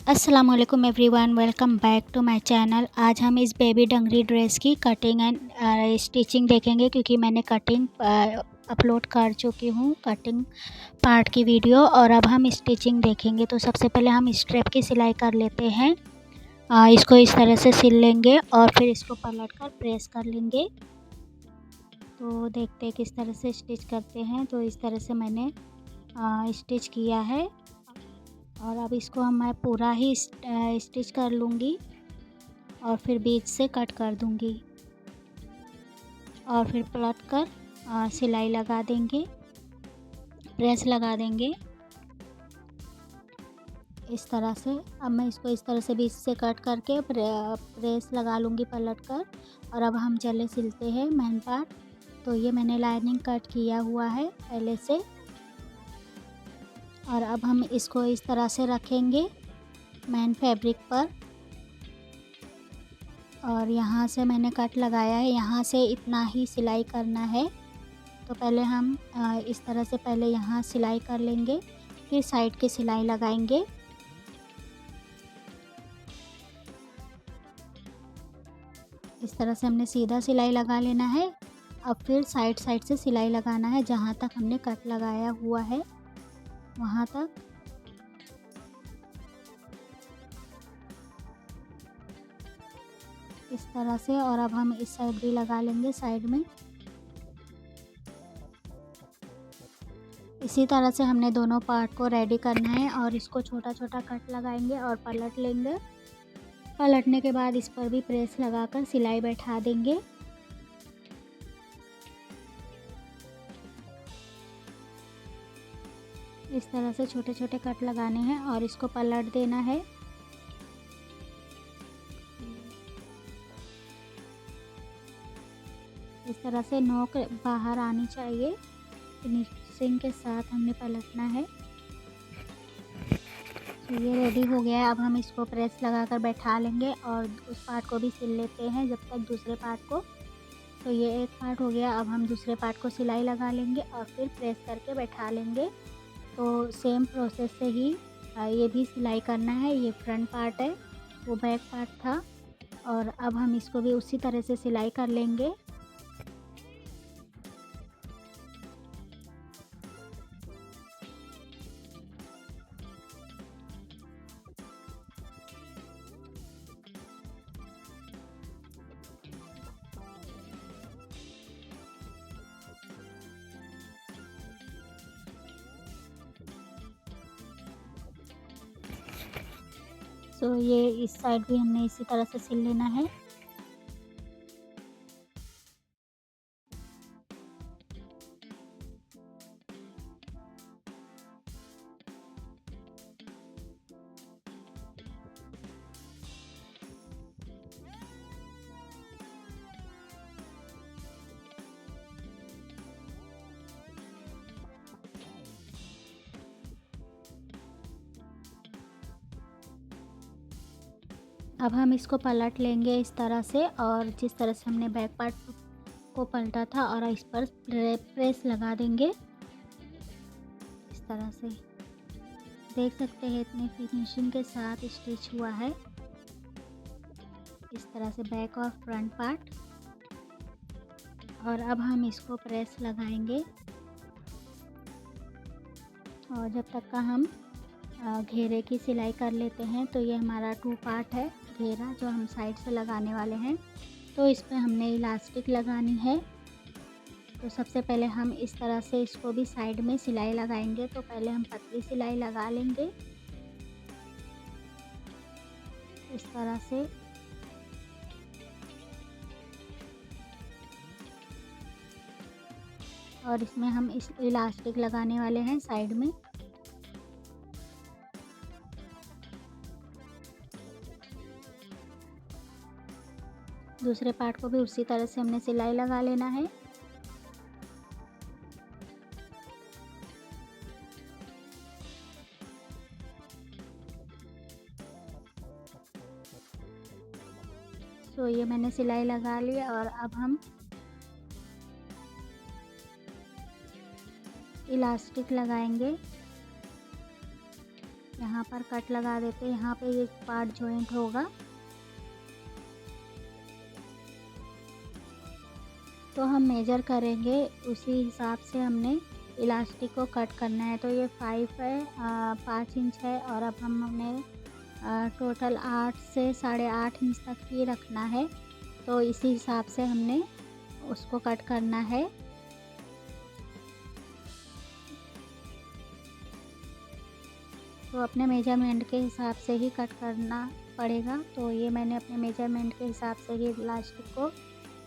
अस्सलाम वालेकुम everyone, welcome back to my channel. आज हम इस बेबी डंगरी ड्रेस की कटिंग एंड स्टिचिंग देखेंगे, क्योंकि मैंने कटिंग अपलोड कर चुकी हूँ, कटिंग पार्ट की वीडियो। और अब हम स्टिचिंग देखेंगे। तो सबसे पहले हम स्ट्रेप की सिलाई कर लेते हैं। इसको इस तरह से सिल लेंगे और फिर इसको पलट कर प्रेस कर लेंगे। तो देखते हैं किस तरह से स्टिच करते हैं। तो इस तरह से मैंने स्टिच किया है और अब इसको मैं पूरा ही स्टिच कर लूँगी और फिर बीच से कट कर दूँगी और फिर पलट कर सिलाई लगा देंगे, प्रेस लगा देंगे इस तरह से। अब मैं इसको इस तरह से बीच से कट करके प्रेस लगा लूँगी पलट कर। और अब हम चले सिलते हैं मेन पार्ट। तो ये मैंने लाइनिंग कट किया हुआ है पहले से, और अब हम इसको इस तरह से रखेंगे मेन फैब्रिक पर। और यहाँ से मैंने कट लगाया है, यहाँ से इतना ही सिलाई करना है। तो पहले हम इस तरह से पहले यहाँ सिलाई कर लेंगे, फिर साइड की सिलाई लगाएंगे। इस तरह से हमने सीधा सिलाई लगा लेना है। अब फिर साइड से सिलाई लगाना है, जहाँ तक हमने कट लगाया हुआ है वहाँ तक। इस तरह से। और अब हम इस साइड भी लगा लेंगे, साइड में। इसी तरह से हमने दोनों पार्ट को रेडी करना है और इसको छोटा छोटा कट लगाएंगे और पलट लेंगे। पलटने के बाद इस पर भी प्रेस लगाकर सिलाई बैठा देंगे। इस तरह से छोटे छोटे कट लगाने हैं और इसको पलट देना है। इस तरह से नोक बाहर आनी चाहिए, फिनिशिंग के साथ हमने पलटना है। तो ये रेडी हो गया है। अब हम इसको प्रेस लगाकर बैठा लेंगे और उस पार्ट को भी सिल लेते हैं जब तक दूसरे पार्ट को। तो ये एक पार्ट हो गया। अब हम दूसरे पार्ट को सिलाई लगा लेंगे और फिर प्रेस करके बैठा लेंगे। तो सेम प्रोसेस से ही ये भी सिलाई करना है। ये फ्रंट पार्ट है, वो बैक पार्ट था। और अब हम इसको भी उसी तरह से सिलाई कर लेंगे। तो ये इस साइड भी हमने इसी तरह से सिल लेना है। अब हम इसको पलट लेंगे इस तरह से, और जिस तरह से हमने बैक पार्ट को पलटा था, और इस पर प्रेस लगा देंगे इस तरह से। देख सकते हैं इतने फिनिशिंग के साथ स्टिच हुआ है इस तरह से बैक और फ्रंट पार्ट। और अब हम इसको प्रेस लगाएंगे और जब तक का हम घेरे की सिलाई कर लेते हैं। तो ये हमारा 2 पार्ट है घेरा, जो हम साइड से लगाने वाले हैं। तो इस पर हमने इलास्टिक लगानी है। तो सबसे पहले हम इस तरह से इसको भी साइड में सिलाई लगाएंगे। तो पहले हम पतली सिलाई लगा लेंगे इस तरह से। और इसमें हम इस इलास्टिक लगाने वाले हैं साइड में। दूसरे पार्ट को भी उसी तरह से हमने सिलाई लगा लेना है। तो ये मैंने सिलाई लगा ली और अब हम इलास्टिक लगाएंगे यहाँ पर कट लगा देते हैं। यहाँ पे ये पार्ट जॉइंट होगा। तो हम मेजर करेंगे, उसी हिसाब से हमने इलास्टिक को कट करना है। तो ये 5 इंच है और अब हमने टोटल 8 से 8.5 इंच तक ही रखना है। तो इसी हिसाब से हमने उसको कट करना है। तो अपने मेजरमेंट के हिसाब से ही कट करना पड़ेगा। तो ये मैंने अपने मेजरमेंट के हिसाब से ही इलास्टिक को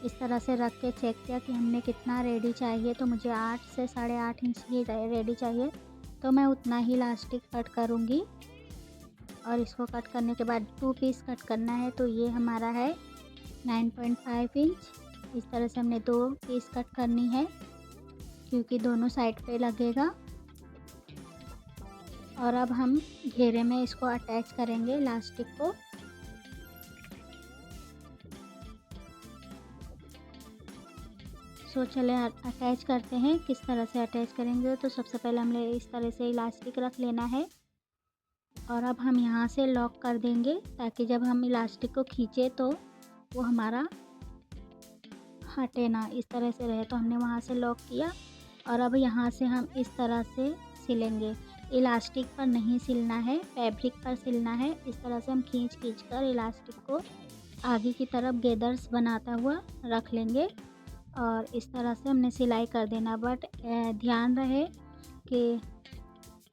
इस तरह से रख के चेक किया कि हमने कितना रेडी चाहिए। तो मुझे 8 से 8.5 इंच ही रेडी चाहिए, तो मैं उतना ही इलास्टिक कट करूँगी। और इसको कट करने के बाद 2 पीस कट करना है। तो ये हमारा है 9.5 इंच। इस तरह से हमने 2 पीस कट करनी है, क्योंकि दोनों साइड पे लगेगा। और अब हम घेरे में इसको अटैच करेंगे इलास्टिक को। सो चले अटैच करते हैं। किस तरह से अटैच करेंगे, तो सबसे पहले हमने इस तरह से इलास्टिक रख लेना है और अब हम यहाँ से लॉक कर देंगे, ताकि जब हम इलास्टिक को खींचे तो वो हमारा हटे ना, इस तरह से रहे। तो हमने वहाँ से लॉक किया और अब यहाँ से हम इस तरह से सिलेंगे। इलास्टिक पर नहीं सिलना है, फैब्रिक पर सिलना है। इस तरह से हम खींच कर इलास्टिक को आगे की तरफ गेदर्स बनाता हुआ रख लेंगे और इस तरह से हमने सिलाई कर देना। बट ध्यान रहे कि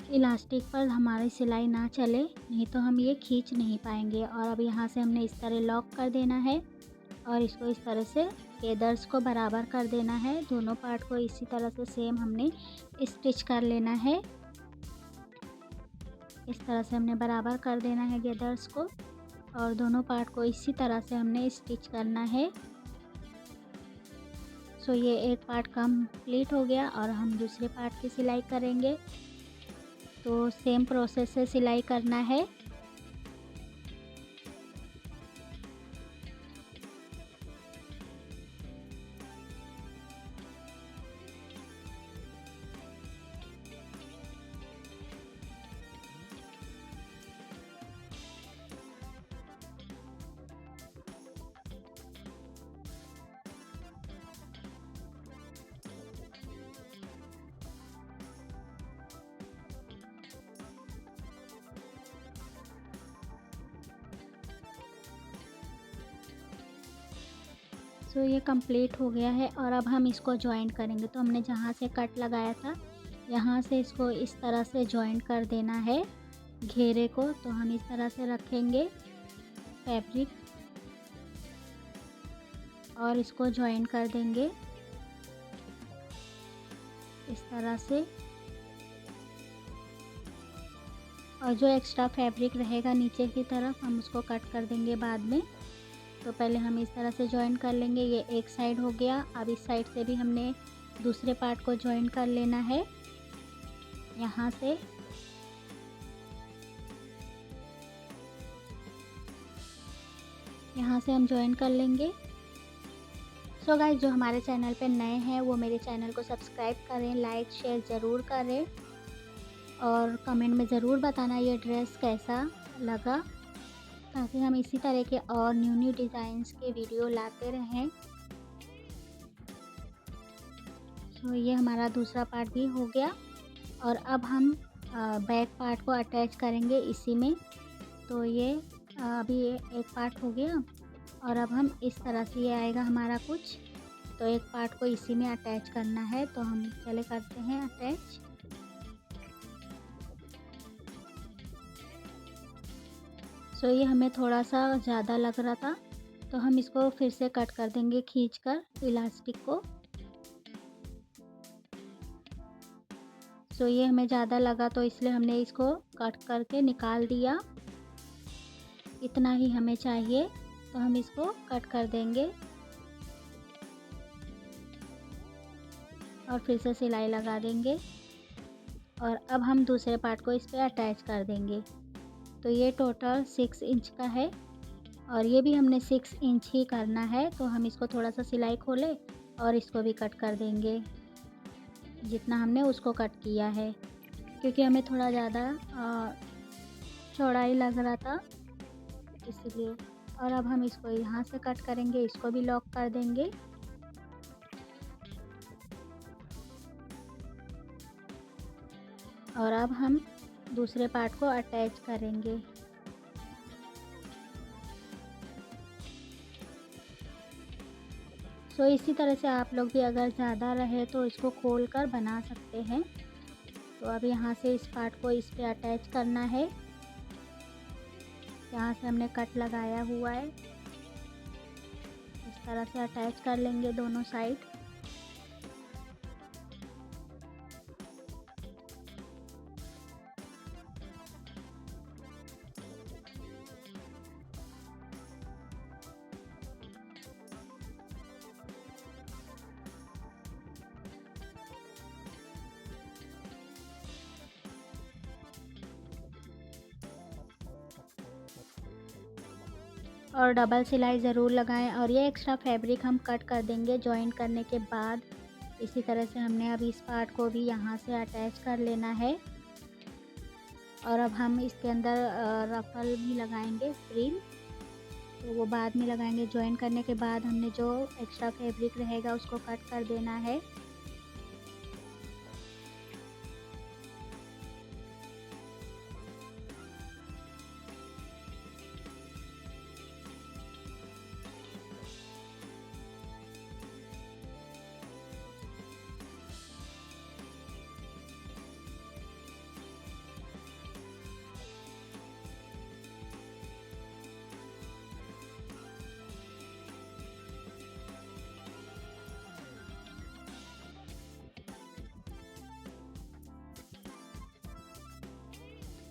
इलास्टिक पर हमारी सिलाई ना चले, नहीं तो हम ये खींच नहीं पाएंगे। और अब यहाँ से हमने इस तरह लॉक कर देना है और इसको इस तरह से गेदर्स को बराबर कर देना है। दोनों पार्ट को इसी तरह से सेम हमने स्टिच कर लेना है। इस तरह से हमने बराबर कर देना है गेदर्स को और दोनों पार्ट को इसी तरह से हमने स्टिच करना है। सो ये एक पार्ट कंप्लीट हो गया और हम दूसरे पार्ट की सिलाई करेंगे। तो सेम प्रोसेस से सिलाई करना है। तो ये कंप्लीट हो गया है और अब हम इसको जॉइंट करेंगे। तो हमने जहाँ से कट लगाया था, यहाँ से इसको इस तरह से जॉइंट कर देना है घेरे को। तो हम इस तरह से रखेंगे फैब्रिक और इसको जॉइंट कर देंगे इस तरह से। और जो एक्स्ट्रा फैब्रिक रहेगा नीचे की तरफ, हम उसको कट कर देंगे बाद में। तो पहले हम इस तरह से जॉइन कर लेंगे। ये एक साइड हो गया। अब इस साइड से भी हमने दूसरे पार्ट को जॉइन कर लेना है यहाँ से। यहाँ से हम जॉइन कर लेंगे। सो गाइस, जो हमारे चैनल पे नए हैं वो मेरे चैनल को सब्सक्राइब करें, लाइक शेयर ज़रूर करें और कमेंट में ज़रूर बताना ये ड्रेस कैसा लगा, ताकि हम इसी तरह के और न्यू डिज़ाइंस के वीडियो लाते रहें। सो ये हमारा दूसरा पार्ट भी हो गया और अब हम बैक पार्ट को अटैच करेंगे इसी में। तो ये अभी एक पार्ट हो गया और अब हम इस तरह से ये आएगा हमारा कुछ। तो एक पार्ट को इसी में अटैच करना है। तो हम चले करते हैं अटैच। सो ये हमें थोड़ा सा ज़्यादा लग रहा था, तो हम इसको फिर से कट कर देंगे खींचकर इलास्टिक को। सो ये हमें ज़्यादा लगा तो इसलिए हमने इसको कट करके निकाल दिया। इतना ही हमें चाहिए, तो हम इसको कट कर देंगे और फिर से सिलाई लगा देंगे। और अब हम दूसरे पार्ट को इस पर अटैच कर देंगे। तो ये टोटल 6 इंच का है और ये भी हमने 6 इंच ही करना है। तो हम इसको थोड़ा सा सिलाई खोले और इसको भी कट कर देंगे जितना हमने उसको कट किया है, क्योंकि हमें थोड़ा ज़्यादा चौड़ाई लग रहा था इसलिए। और अब हम इसको यहाँ से कट करेंगे, इसको भी लॉक कर देंगे। और अब हम दूसरे पार्ट को अटैच करेंगे। सो इसी तरह से आप लोग भी अगर ज़्यादा रहे तो इसको खोल कर बना सकते हैं। तो अब यहाँ से इस पार्ट को इस पे अटैच करना है, यहाँ से हमने कट लगाया हुआ है। इस तरह से अटैच कर लेंगे दोनों साइड। और डबल सिलाई ज़रूर लगाएं। और ये एक्स्ट्रा फैब्रिक हम कट कर देंगे जॉइंट करने के बाद। इसी तरह से हमने अब इस पार्ट को भी यहाँ से अटैच कर लेना है। और अब हम इसके अंदर रफल भी लगाएंगे, फ्रिल, तो वो बाद में लगाएंगे। जॉइंट करने के बाद हमने जो एक्स्ट्रा फैब्रिक रहेगा उसको कट कर देना है।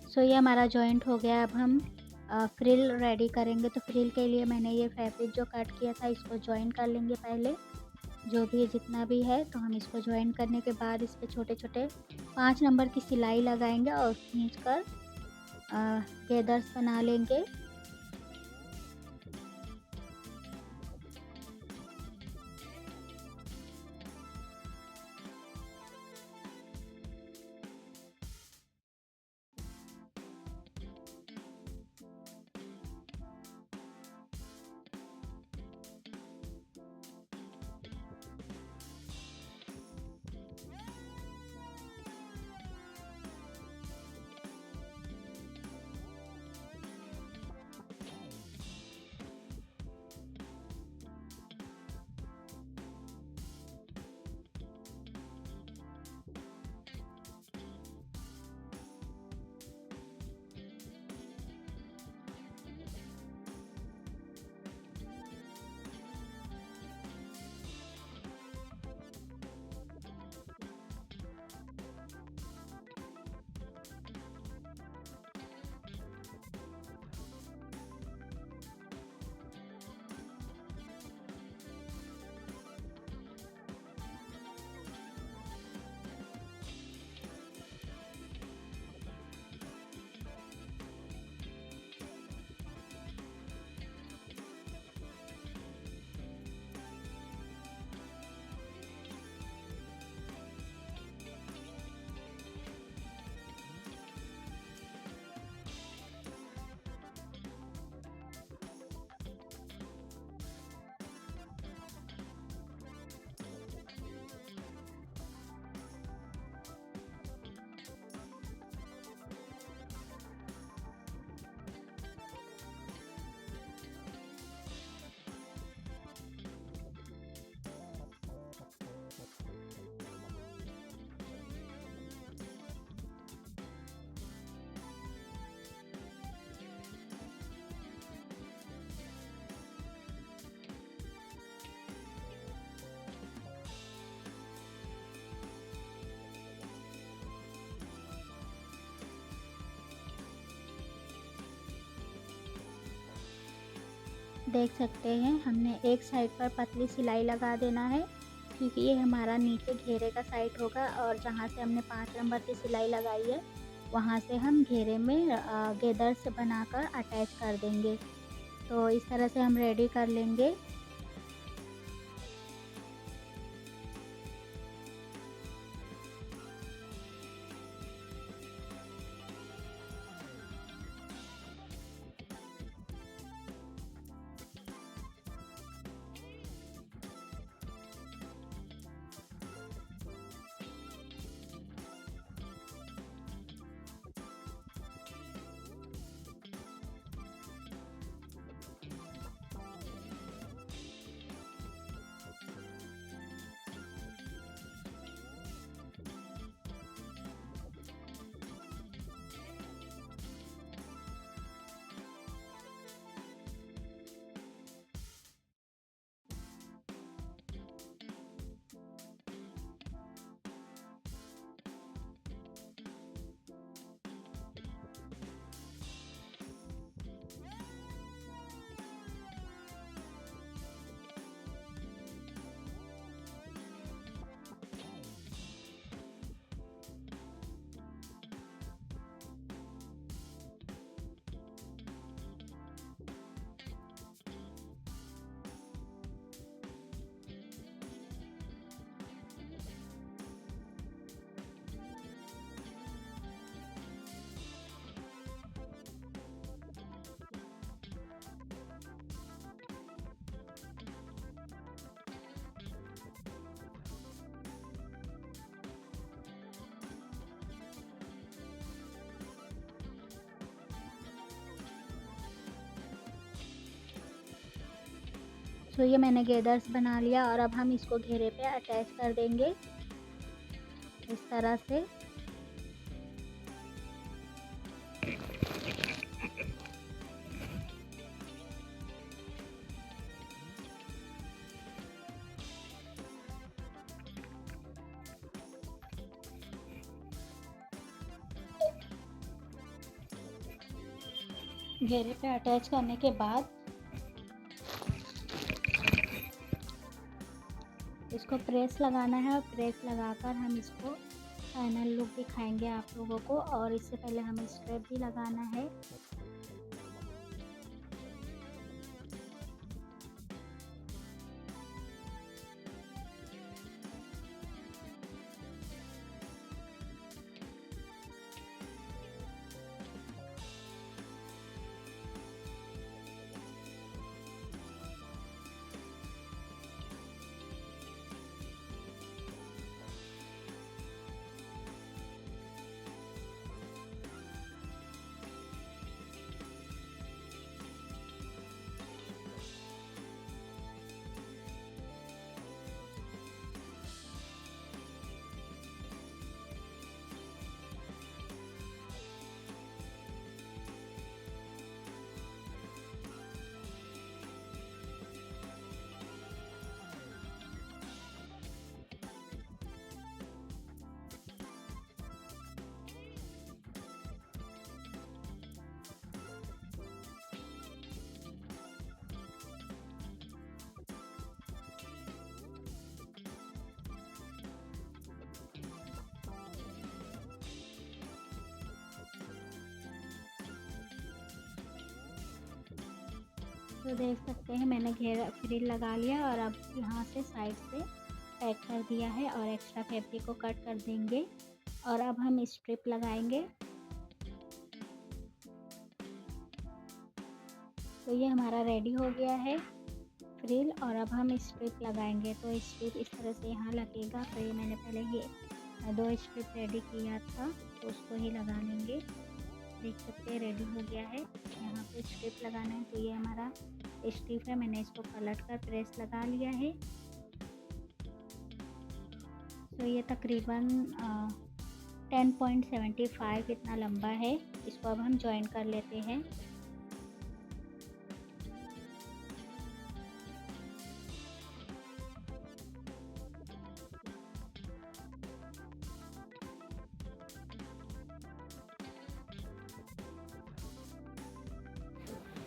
सो ये हमारा जॉइंट हो गया। अब हम फ्रिल रेडी करेंगे। तो फ्रिल के लिए मैंने ये फैब्रिक जो कट किया था इसको जॉइन कर लेंगे पहले, जो भी जितना भी है। तो हम इसको जॉइन करने के बाद इस पे छोटे छोटे 5 नंबर की सिलाई लगाएंगे और खींच कर गेदर्स बना लेंगे। देख सकते हैं हमने एक साइड पर पतली सिलाई लगा देना है, क्योंकि ये हमारा नीचे घेरे का साइड होगा। और जहाँ से हमने 5 नंबर की सिलाई लगाई है वहाँ से हम घेरे में गेदर्स बनाकर अटैच कर देंगे। तो इस तरह से हम रेडी कर लेंगे। तो ये मैंने गेदर्स बना लिया और अब हम इसको घेरे पे अटैच कर देंगे इस तरह से। घेरे पे अटैच करने के बाद इसको प्रेस लगाना है और प्रेस लगाकर हम इसको फाइनल लुक दिखाएंगे आप लोगों को। और इससे पहले हमें स्ट्रैप भी लगाना है। तो देख सकते हैं मैंने घेरा फ्रिल लगा लिया और अब यहाँ से साइड से पैक कर दिया है और एक्स्ट्रा फैब्रिक को कट कर देंगे। और अब हम स्ट्रिप लगाएंगे। तो ये हमारा रेडी हो गया है फ्रिल और अब हम स्ट्रिप लगाएंगे। तो स्ट्रिप इस तरह से यहाँ लगेगा। तो ये मैंने पहले ये 2 स्ट्रिप रेडी किया था तो उसको ही लगा लेंगे। देख सकते हैं रेडी हो गया है। यहाँ पे स्ट्रिप लगाना है। तो ये हमारा स्ट्रिप है, मैंने इसको पलट कर प्रेस लगा लिया है। तो ये तकरीबन 10.75 इतना लंबा है। इसको अब हम जॉइन कर लेते हैं।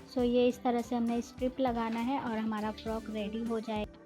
सो ये इस तरह से हमने स्ट्रिप लगाना है और हमारा फ्रॉक रेडी हो जाएगा।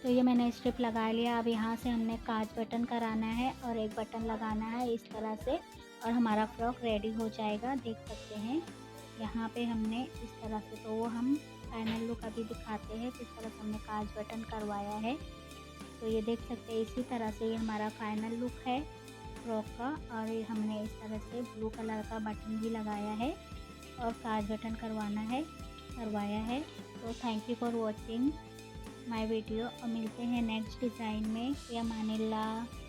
तो ये मैंने स्ट्रिप लगा लिया। अब यहाँ से हमने काज बटन कराना है और एक बटन लगाना है इस तरह से और हमारा फ्रॉक रेडी हो जाएगा। देख सकते हैं यहाँ पे हमने इस तरह से, तो वो हम फाइनल लुक अभी दिखाते हैं किस तरह से हमने काज बटन करवाया है। तो ये देख सकते हैं इसी तरह से ये हमारा फाइनल लुक है फ्रॉक का। और ये हमने इस तरह से ब्लू कलर का बटन भी लगाया है और काज बटन करवाया है। तो thank you for watching my video और मिलते हैं नेक्स्ट डिज़ाइन में। या मानिल्लाह।